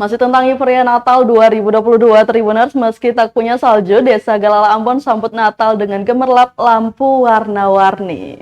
Masih tentang euforia Natal 2022 Tribuners, meski tak punya salju, Desa Galala Ambon sambut Natal dengan gemerlap lampu warna-warni.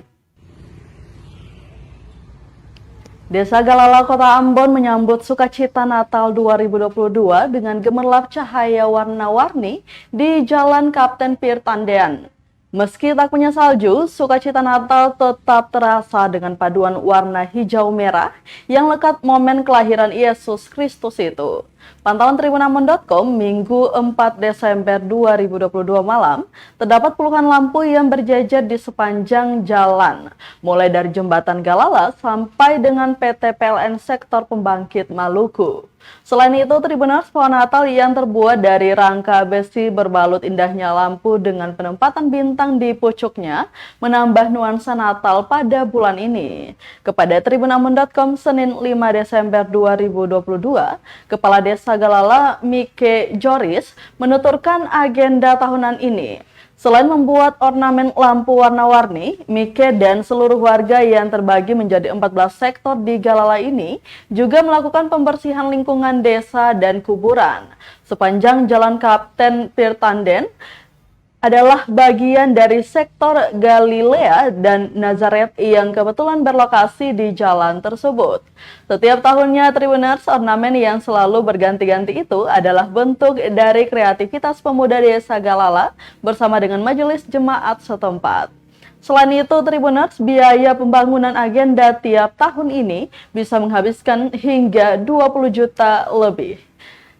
Desa Galala Kota Ambon menyambut sukacita Natal 2022 dengan gemerlap cahaya warna-warni di Jalan Kapten Pir Tandean. Meski tak punya salju, sukacita Natal tetap terasa dengan paduan warna hijau merah yang lekat momen kelahiran Yesus Kristus itu. Pantauan tribunambon.com Minggu 4 Desember 2022 malam, terdapat puluhan lampu yang berjejer di sepanjang jalan, mulai dari Jembatan Galala sampai dengan PT PLN Sektor Pembangkit Maluku. Selain itu, Tribuners, pohon Natal yang terbuat dari rangka besi berbalut indahnya lampu dengan penempatan bintang di pucuknya menambah nuansa Natal pada bulan ini. Kepada tribunambon.com Senin 5 Desember 2022, Kepala Desa Galala Mike Joris menuturkan agenda tahunan ini. Selain membuat ornamen lampu warna-warni, Mike dan seluruh warga yang terbagi menjadi 14 sektor di Galala ini juga melakukan pembersihan lingkungan desa dan kuburan. Sepanjang Jalan Kapten Pir Tandean adalah bagian dari sektor Galilea dan Nazaret yang kebetulan berlokasi di jalan tersebut. Setiap tahunnya Tribuners, ornamen yang selalu berganti-ganti itu adalah bentuk dari kreativitas pemuda Desa Galala bersama dengan majelis jemaat setempat. Selain itu, Tribuners, biaya pembangunan agenda tiap tahun ini bisa menghabiskan hingga 20 juta lebih.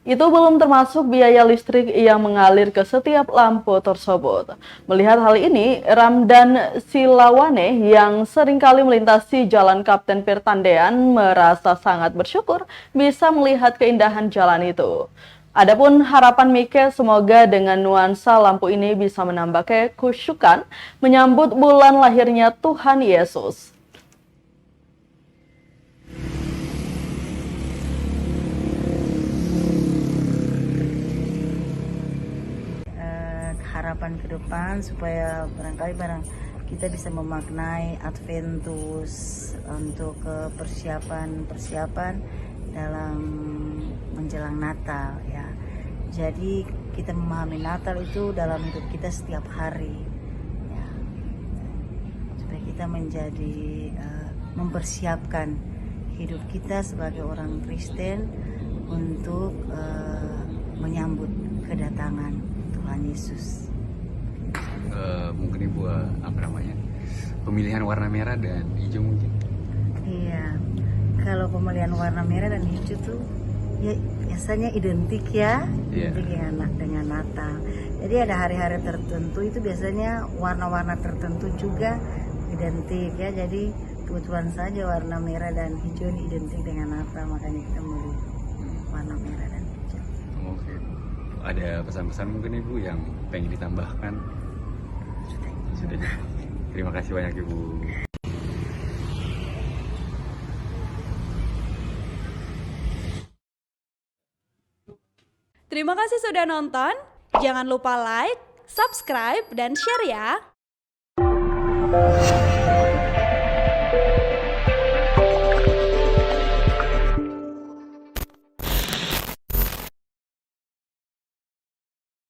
Itu belum termasuk biaya listrik yang mengalir ke setiap lampu tersebut. Melihat hal ini, Ramdan Silawane yang seringkali melintasi Jalan Kapten Pir Tandean merasa sangat bersyukur bisa melihat keindahan jalan itu. Adapun harapan Mike, semoga dengan nuansa lampu ini bisa menambah kekusyukan menyambut bulan lahirnya Tuhan Yesus. Harapan ke depan supaya barangkali kita bisa memaknai Adventus untuk persiapan dalam menjelang Natal ya. Jadi kita memahami Natal itu dalam hidup kita setiap hari ya. Supaya kita menjadi mempersiapkan hidup kita sebagai orang Kristen untuk menyambut kedatangan Tuhan Yesus. Mungkin Ibu pemilihan warna merah dan hijau mungkin. Iya, kalau pemilihan warna merah dan hijau tuh ya biasanya identik ya, identik dengan Natal. Jadi ada hari-hari tertentu itu biasanya warna-warna tertentu juga identik ya. Jadi kebetulan saja warna merah dan hijau ini identik dengan Natal, makanya kita memilih warna merah dan hijau. Oke. Ada pesan-pesan mungkin Ibu yang pengen ditambahkan? Sudah. Terima kasih banyak Ibu. Terima kasih sudah nonton. Jangan lupa like, subscribe, dan share ya.